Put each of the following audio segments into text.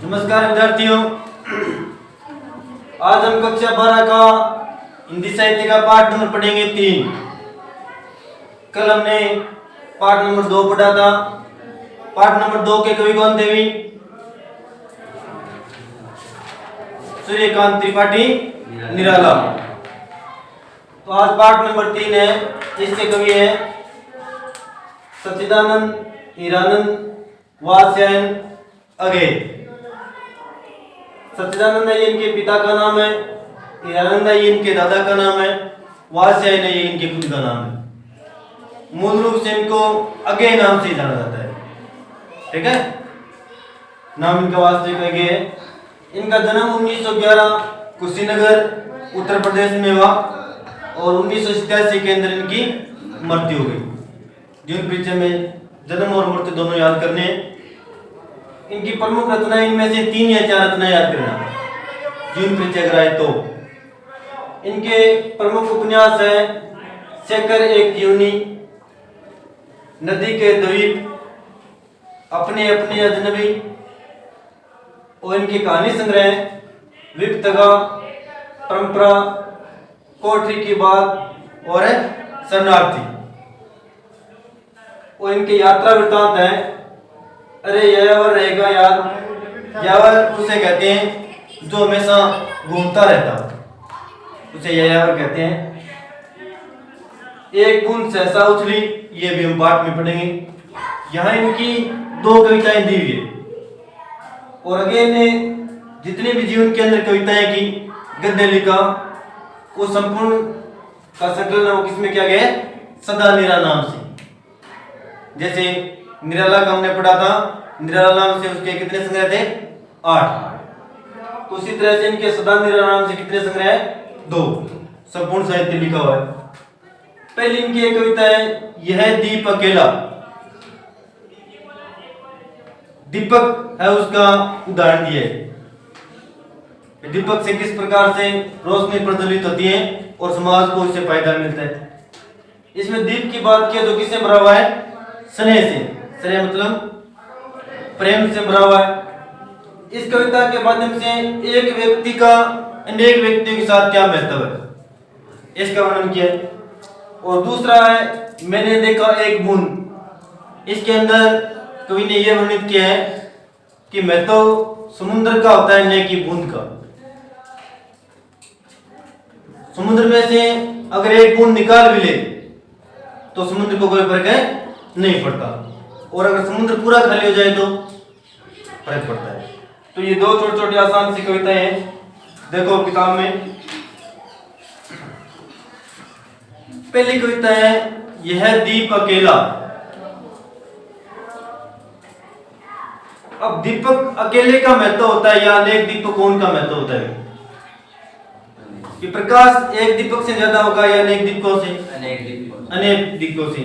नमस्कार विद्यार्थियों, आज हम कक्षा 12 का हिंदी साहित्य का पाठ नंबर पढ़ेंगे 3। कल हमने पाठ नंबर 2 पढ़ा था। पाठ नंबर 2 के कवि कौन थे? सूर्यकांत त्रिपाठी निराला। तो आज पाठ नंबर 3 है। इसके कवि है सच्चिदानंद हीरानंद वात्स्यायन अघे। सच्चिदानंद ये इनके पिता का नाम है, हीरानंद ये इनके दादा का नाम है, वात्स्यायन ये इनके खुद का नाम है। मूल रूप से इनको अघे नाम से जाना जाता है। ठीक है, नाम इनका वास्तविक अघे है। इनका जन्म 1911 कुशीनगर उत्तर प्रदेश में हुआ और 1987 के अंदर इनकी मृत्यु हो गई। जीवन परिचय में जन्म और मृत्यु दोनों याद करने। इनकी प्रमुख रचनाएं इनमें से 3 या 4 रचनाएं याद करना जीवन परिचय कराए तो। इनके प्रमुख उपन्यास है शेखर एक जीवनी, नदी के द्वीप, अपने अपने अजनबी, और इनके कहानी संग्रह विप्तगा, परंपरा, कोठरी की बात और शरणार्थी। और इनके यात्रा वृत्तांत है अरे यावर रहेगा यार। यावर उसे कहते हैं जो हमेशा घूमता रहता, उसे यावर कहते हैं। एक बूंद सहसा उछली, ये भी हम पाठ में पढ़ेंगे। यहाँ इनकी 2 कविताएं दी हुई है। और आगे ने जितने भी जीवन के अंदर कविताएं की, गद्य लिखा, वो संपूर्ण का संकलन वो किसमें किया गया है? सदा निरा नाम से। जैसे निराला का हमने पढ़ा था, निराला नाम से उसके कितने संग्रह थे? 8। तो उसी तरह से इनके सदा निरा नाम से कितने संग्रह है? 2। संपूर्ण साहित्य लिखा हुआ है। पहली इनकी एक कविता है यह दीप अकेला। दीपक है उसका उदाहरण दिया है। दीपक से किस प्रकार से रोशनी प्रज्वलित होती है और समाज को उससे फायदा मिलता है। इसमें दीप की बात किया तो किससे भरा हुआ है? स्नेह से। स्नेह मतलब प्रेम से भरा हुआ है। इस कविता के माध्यम से एक व्यक्ति का अनेक व्यक्तियों के साथ क्या महत्व है, इसका वर्णन किया है। और दूसरा है मैंने देखा एक बूंद। इसके अंदर कवि ने यह वर्णित किया है कि महत्व समुद्र का होता है, न कि बूंद का। समुद्र में से अगर एक बूंद निकाल भी ले तो समुद्र को कोई फर्क नहीं पड़ता, और अगर समुद्र पूरा खाली हो जाए तो फर्क पड़ता है। तो ये 2 छोटी छोटी आसान सी कविताएं हैं, देखो किताब में। पहली कविता है यह दीप अकेला। अब दीपक अकेले का महत्व होता है या अनेक दीपकों का महत्व होता है? कि प्रकाश एक दीपक से ज्यादा होगा या अनेक दीपकों से? अनेक दीपकों से।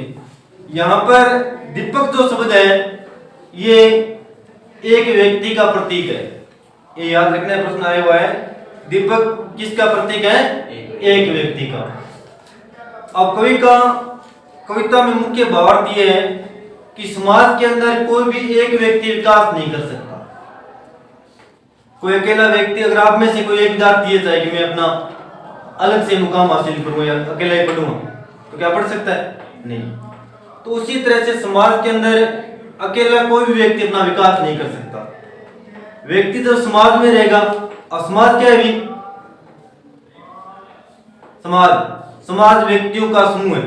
यहाँ पर दीपक जो शब्द है ये एक व्यक्ति का प्रतीक है। ये याद रखना, प्रश्न आया हुआ है दीपक किसका प्रतीक है? एक व्यक्ति का। अब कवि का कविता में मुख्य भावार्थ ये है कि समाज के अंदर कोई भी एक व्यक्ति विकास नहीं कर सकता। कोई अकेला व्यक्ति, अगर आप में से कोई एक विद्यार्थी ये चाहे कि मैं अपना अलग से मुकाम हासिल करूं या अकेला ही पढ़ूंगा, तो क्या पढ़ सकता है? नहीं। तो उसी तरह से समाज के अंदर अकेला कोई भी व्यक्ति अपना विकास नहीं कर सकता। व्यक्ति जब समाज में रहेगा, और समाज क्या है भी? समाज व्यक्तियों का समूह है,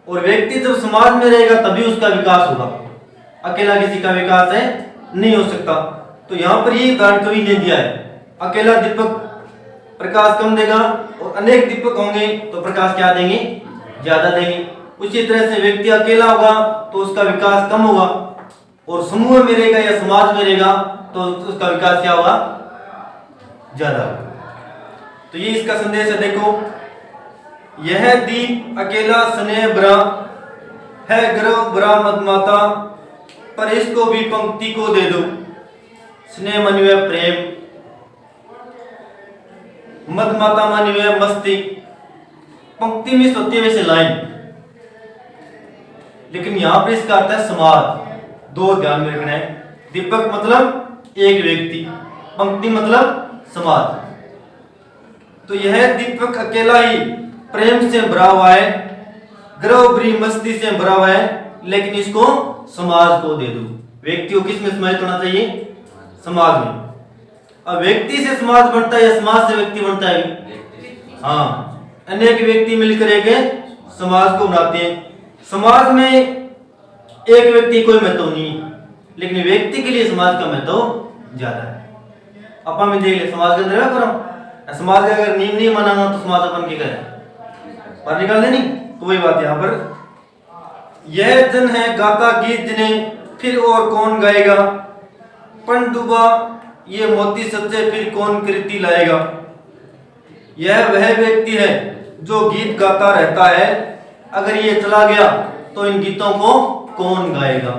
और व्यक्ति जब समाज में रहेगा तभी उसका विकास होगा। अकेला किसी का विकास है नहीं हो सकता। तो यहाँ पर ये उदाहरण कवि ने दिया है, अकेला दीपक प्रकाश कम देगा और अनेक दीपक होंगे तो प्रकाश क्या देंगे? ज्यादा देंगे। उसी तरह से व्यक्ति अकेला होगा तो उसका विकास कम होगा, और समूह में रहेगा या समाज में रहेगा तो उसका विकास क्या होगा? ज्यादा होगा। तो ये इसका संदेश है। देखो, यह दीप अकेला स्नेह भरा है, गर्व भरा मदमाता, पर इसको भी पंक्ति को दे दो। स्नेह मानिवे प्रेम, मदमाता मानिवे मस्ती। पंक्ति में होती है वैसे लाइन, लेकिन यहां पर इसका अर्थ है समाज। 2 ध्यान में रखना है। दीपक मतलब एक व्यक्ति, पंक्ति मतलब समाज। तो यह दीपक अकेला ही प्रेम से भरा हुआ है, गर्व भरी मस्ती से भरा हुआ है, लेकिन इसको समाज को दे दो। व्यक्ति को किस में समाहित होना चाहिए? समाज में। अब व्यक्ति से समाज बनता है या समाज से व्यक्ति बनता है? हाँ, अनेक व्यक्ति मिलकर एक समाज को बनाते हैं। समाज में एक व्यक्ति कोई महत्व नहीं, लेकिन व्यक्ति के लिए समाज का महत्व ज्यादा है। अपन में देख ले, समाज के अंदर करो, समाज का अगर नियम नहीं माना तो समाज अपन की करे पर निकाल देनी। तो वही बात यहाँ पर, यह जन है गाता गीत जिन्हें फिर और कौन गाएगा, पण डूबा ये मोती सच्चे फिर कौन कृति लाएगा। यह वह व्यक्ति है जो गीत गाता रहता है, अगर ये चला गया तो इन गीतों को कौन गाएगा।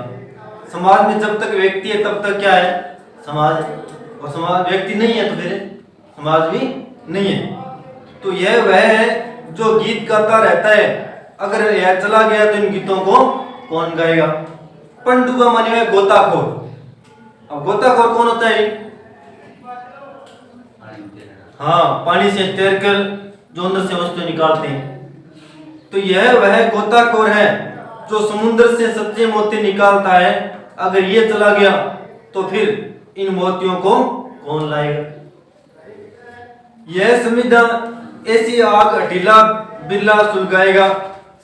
समाज में जब तक व्यक्ति है तब तक क्या है? समाज है, और समाज व्यक्ति नहीं है तो फिर समाज भी नहीं है। तो यह वह है जो गीत गाता रहता है, अगर यह चला गया तो इन गीतों को कौन गाएगा। पनडुब्बा माने हुए गोताखोर। अब गोताखोर कौन होता है? हाँ, पानी से तैरकर जो अंदर से वस्तु निकालते हैं। तो यह वह गोताखोर है जो समुद्र से सच्चे मोती निकालता है, अगर ये चला गया तो फिर इन मोतियों को कौन लाएगा। यह संविदा ऐसी आग हठीला बिरला सुलगाएगा।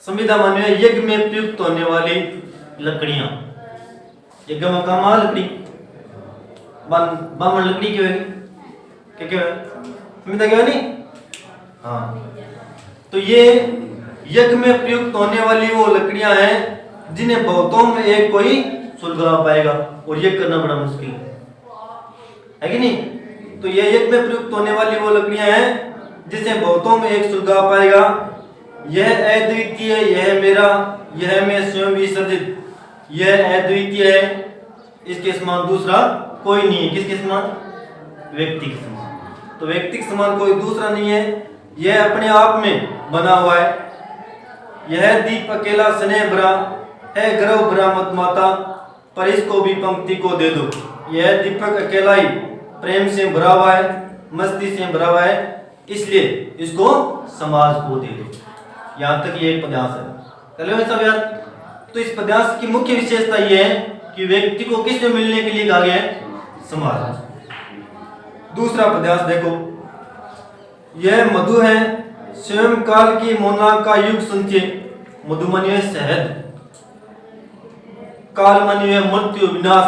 संविदा माने यज्ञ में प्रयुक्त होने वाली लकड़ियां। यज्ञ में काम लकड़ी, बामण लकड़ी की होगी, क्या संविदा क्या नहीं? हाँ, तो ये यज्ञ में प्रयुक्त होने वाली वो लकड़ियां हैं जिन्हें बहुतों में एक कोई सुलगा पाएगा, और ये करना बड़ा मुश्किल है कि नहीं। तो ये यज्ञ में प्रयुक्त होने वाली वो लकड़ियां हैं जिसे बहुतों में एक सुलगा पाएगा। यह अद्वितीय, यह मेरा, यह मैं स्वयं विसर्जित, यह अद्वितीय है, इसके समान दूसरा कोई नहीं है। किसके समान? व्यक्ति के समान। तो व्यक्ति के समान कोई दूसरा नहीं है, यह अपने आप में बना हुआ है। यह दीप अकेला स्नेह भरा है, गर्व भरा मत माता, पर इसको भी पंक्ति को दे दो। यह दीपक अकेला ही प्रेम से भरा हुआ है, मस्ती से भरा हुआ है, इसलिए इसको समाज को दे दो। यहाँ तक ये एक पद्यांश है। चलो सब यार, तो इस पद्यांश की मुख्य विशेषता ये है कि व्यक्ति को किस में मिलने के लिए कहा गया है? समाज। दूसरा पद्यांश देखो, यह मधु है स्वयं काल की मोना का युग संचय। मधु माने शहद, काल माने मृत्यु विनाश,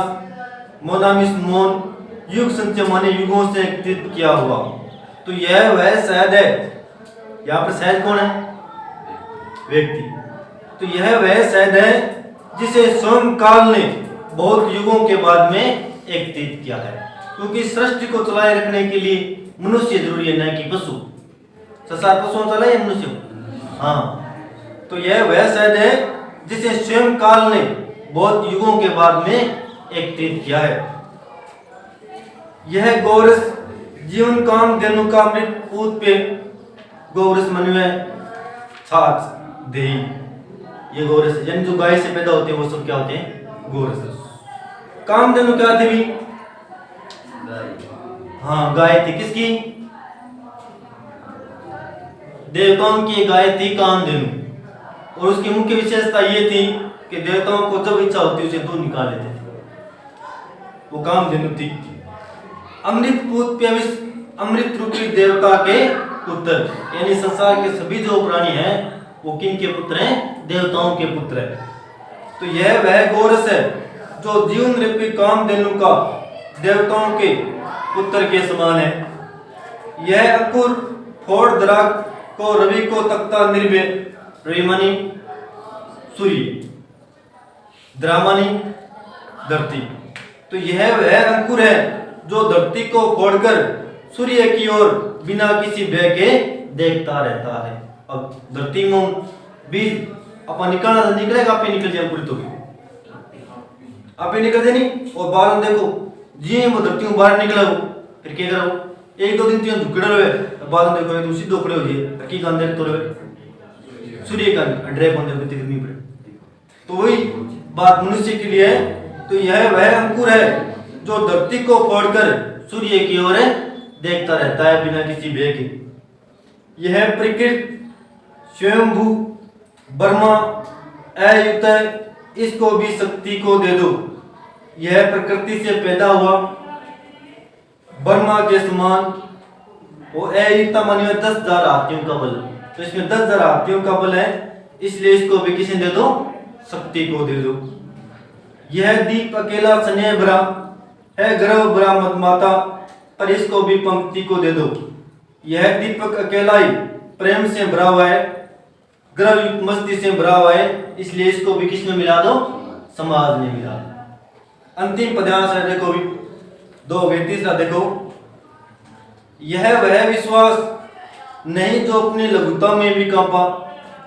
मोना मिस मौन, युग संचय माने युगों से एकत्रित किया हुआ। तो यह वह शहद है। यहाँ पर शहद कौन है? व्यक्ति। तो यह वह शहद है जिसे स्वयं काल ने बहुत युगों के बाद में एकत्रित किया है, क्योंकि सृष्टि को चलाए रखने के लिए मनुष्य जरूरी है, न कि पशु। संसार पशुओं चला या मनुष्य? हाँ, तो यह वह शहद है जिसे स्वयं काल ने बहुत युगों के बाद में एकत्रित किया है। यह गौरस जीवन काम देनु का मृत पूत पे, गौरस मनुष्य छाछ दही, ये गौरस यानी जो गाय से पैदा होते हैं वो सब क्या होते हैं? गौरस। कामधेनु क्या थी भी? हाँ, गाय थी। किसकी? देवताओं की गाय थी कामधेनु, और उसकी मुख्य विशेषता ये थी कि देवताओं को जब इच्छा होती उसे दूध निकाल लेते थे, वो कामधेनु थी। अमृत पूत पे, अमृत रूपी देवता के पुत्र, यानी संसार के सभी जो प्राणी हैं वो किन के पुत्र हैं? देवताओं के पुत्र हैं। तो यह वह गौरस है जो जीवन रूपी कामधेनु का देवताओं के पुत्र के समान है। यह अंकुर फोड़ दराग को रवि को तख्ता निर्भय, रवि मानी सूर्य, द्रामानी धरती। तो यह वह अंकुर है जो धरती को फोड़कर सूर्य की ओर बिना किसी भय के देखता रहता है। अब धरती में बीज अपन निकलना निकलेगा, आप ही निकल जाए पूरी, तो आप ही निकल जाए नहीं। और बाहर देखो जी वो धरती में बाहर निकला हो, फिर क्या करो? एक दो दिन तीन झुकड़े रहे, बाद में देखो एकदम सीधे खड़े हो जाए, की कान देख तो रहे सूर्य का ड्राइव बंद होते नहीं पड़े। तो वही बात मनुष्य के लिए है। तो यह वह अंकुर है जो धरती को फोड़कर सूर्य की ओर देखता रहता है बिना किसी भय के। यह प्रकृति स्वयंभू ब्रह्मा अयुत, इसको भी शक्ति को दे दो। यह प्रकृति से पैदा हुआ ब्रह्मा के समान, वो अयुत मानिए 10,000 हाथियों का बल, तो इसमें 10,000 हाथियों का बल है, इसलिए इसको भी किसे दे दो? शक्ति को दे दो। यह दीप अकेला स्नेह भरा है, गर्व भरा मदमाता, पर इसको भी पंक्ति को दे दो। यह दीपक अकेला ही प्रेम से भरा हुआ है, गर्व युक्त मस्ती से भरा हुआ है, इसलिए इसको भी किस में मिला दो? समाज में मिला दो। अंतिम पद्यांश है, देखो भी 2 हो गए, तीसरा देखो। यह वह विश्वास नहीं जो अपनी लघुता में भी कांपा,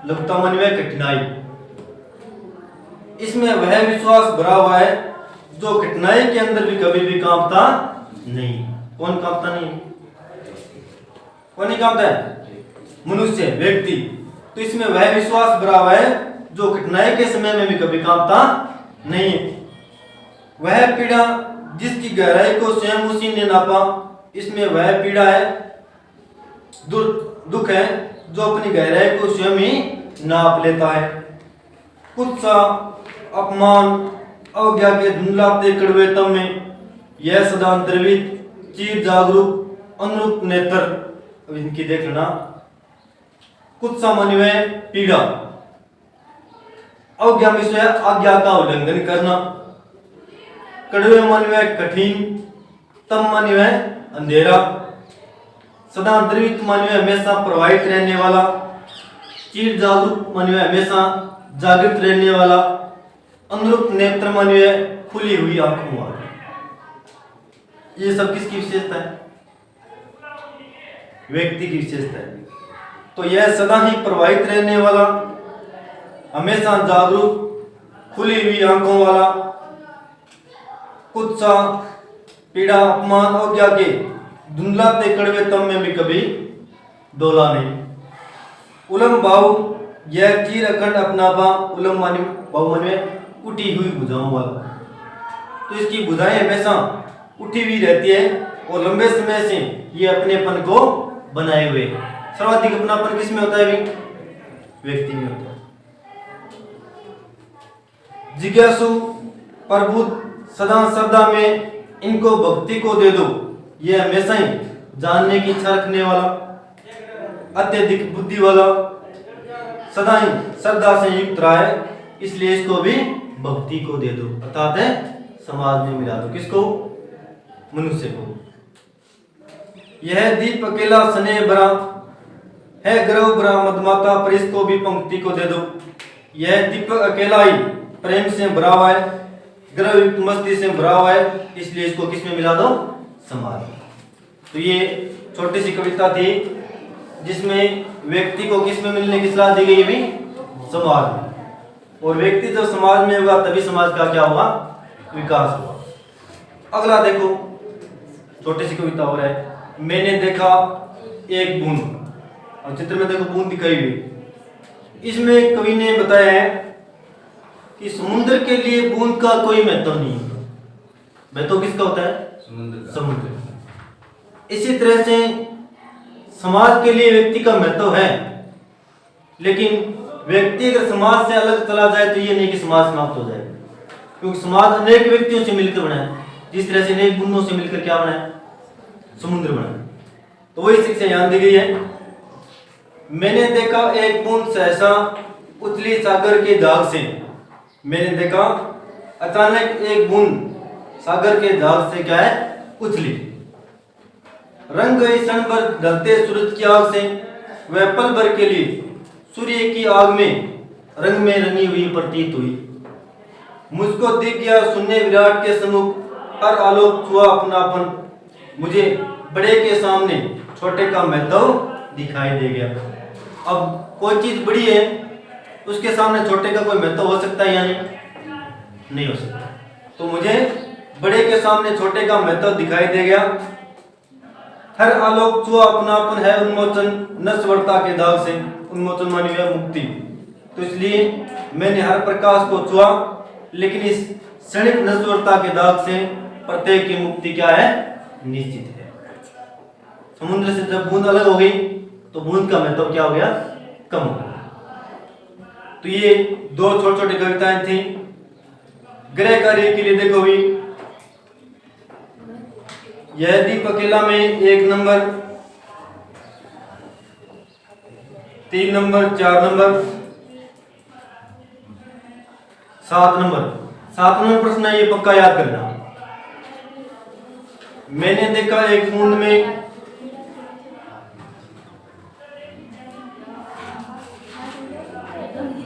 लघुता मन में कठिनाई, इसमें वह विश्वास भरा हुआ है जो कठिनाई के अंदर भी कभी भी कांपता नहीं। कौन कांपता नहीं? कौन नहीं कांपता है? मनुष्य, व्यक्ति। तो इसमें वह विश्वास भरा हुआ है जो कठिनाई के समय में भी कभी कांपता नहीं। वह पीड़ा जिसकी गहराई को स्वयं उसी ने नापा, इसमें वह पीड़ा है, दुख है जो अपनी गहराई को स्वयं ही नाप लेता है। कुछ सा अपमान अवज्ञा के धुंधलाते कड़वे तम में, यह सदा द्रवित चीर जागरूक अनुरूप नेत्र। अब इनकी देख लेना। कुछ सामान्य पीड़ा, अवज्ञा विषय आज्ञा का उल्लंघन करना, कड़वे मन में कठिन, तम मन में अंधेरा, सदा द्रवित मन में हमेशा प्रवाहित रहने वाला, चीर जागरूक मन में हमेशा जागृत रहने वाला, अनुरूप नेत्र मन में खुली हुई आंखों वाला। ये सब किसकी विशेषता है? व्यक्ति की विशेषता है। तो यह सदा ही प्रवाहित रहने वाला, हमेशा जागरूक, खुली हुई आंखों वाला, कुछ सा पीड़ा अपमान अवज्ञा के धुंधलाते कड़वे तम में भी कभी डोला नहीं। उलम भाव, यह चीर अखंड अपनापा, उलम मानी भाव मन में उठी हुई भुजाओं वाला। तो इसकी भुजाएं हमेशा उठी हुई रहती है और लंबे समय से ये अपनेपन को बनाए हुए। सर्वाधिक अपनापन किसमें होता है? व्यक्ति में होता है। जिज्ञासु प्रबुद्ध सदा श्रद्धा में, इनको भक्ति को दे दो। ये हमेशा ही जानने की इच्छा रखने वाला, अत्यधिक बुद्धि वाला, सदा ही श्रद्धा से युक्त रहा है, इसलिए इसको भी भक्ति को दे दो, अर्थात है समाज में मिला दो। किसको? मनुष्य को। यह दीप अकेला स्नेह भरा है, गर्व भरा मदमाता, पर इसको भी पंक्ति को दे दो। यह दीपक अकेला ही प्रेम से भरा हुआ है, गर्व युक्त मस्ती से भरा हुआ है, इसलिए इसको किस में मिला दो? समाज। तो ये छोटी सी कविता थी जिसमें व्यक्ति को किस में मिलने की सलाह दी गई? भी समाज में। और व्यक्ति जब समाज में होगा तभी समाज का क्या होगा? विकास होगा। अगला देखो, छोटी सी कविता हो रहा है। मैंने देखा एक बूंद, और चित्र में देखो बूंद दिखाई हुई। इसमें कवि ने बताया है कि समुद्र के लिए बूंद का कोई महत्व नहीं है। महत्व किसका होता है? समुद्र। इसी तरह से समाज के लिए व्यक्ति का महत्व है, लेकिन व्यक्ति अगर समाज से अलग चला जाए तो ये नहीं कि समाज समाप्त हो जाएगा, क्योंकि समाज अनेक व्यक्तियों से मिलकर बना है। जिस तरह से अनेक बूंदों से मिलकर क्या बना है? समुद्र बना है। तो वही शिक्षा यहाँ दी गई है। मैंने देखा एक बूंद सहसा उथली सागर के झाग से। मैंने देखा अचानक एक बूंद सागर के झाग से क्या है? उछली। रंग गई क्षण भर ढलते सूरज की आग से, वह पल भर के लिए सूर्य की आग में रंग में रंगी हुई प्रतीत हुई। मुझको दिख गया शून्य विराट के सम्मुख, हर आलोक छुआ अपनापन, मुझे बड़े के सामने छोटे का महत्व दिखाई दे गया। अब कोई चीज बड़ी है, उसके सामने छोटे का कोई महत्व हो सकता है या नहीं हो सकता। तो मुझे बड़े के सामने छोटे का महत्व दिखाई दे गया। हर आलोक छुआ अपनापन है उन्मोचन नश्वरता के दाग से। उन्मोचन मानी है मुक्ति। तो इसलिए मैंने हर प्रकाश को छुआ, लेकिन इस क्षणिक नश्वरता के दाग से प्रत्येक की मुक्ति क्या है? निश्चित है। समुद्र से जब बूंद अलग हो गई तो बूंद का महत्व क्या हो गया? कम हो गया। तो ये दो छोटी छोटी कविताएं थी। गृह कार्य के लिए देखो भी, यह दीप अकेला में 1 number, 3 number, 4 number, 7 number. 7 number प्रश्न है, ये पक्का याद करना। मैंने देखा एक बूंद में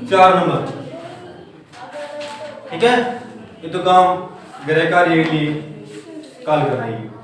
4 नंबर। ठीक है, ये तो काम गृह कार्य के लिए कॉल कर रही है।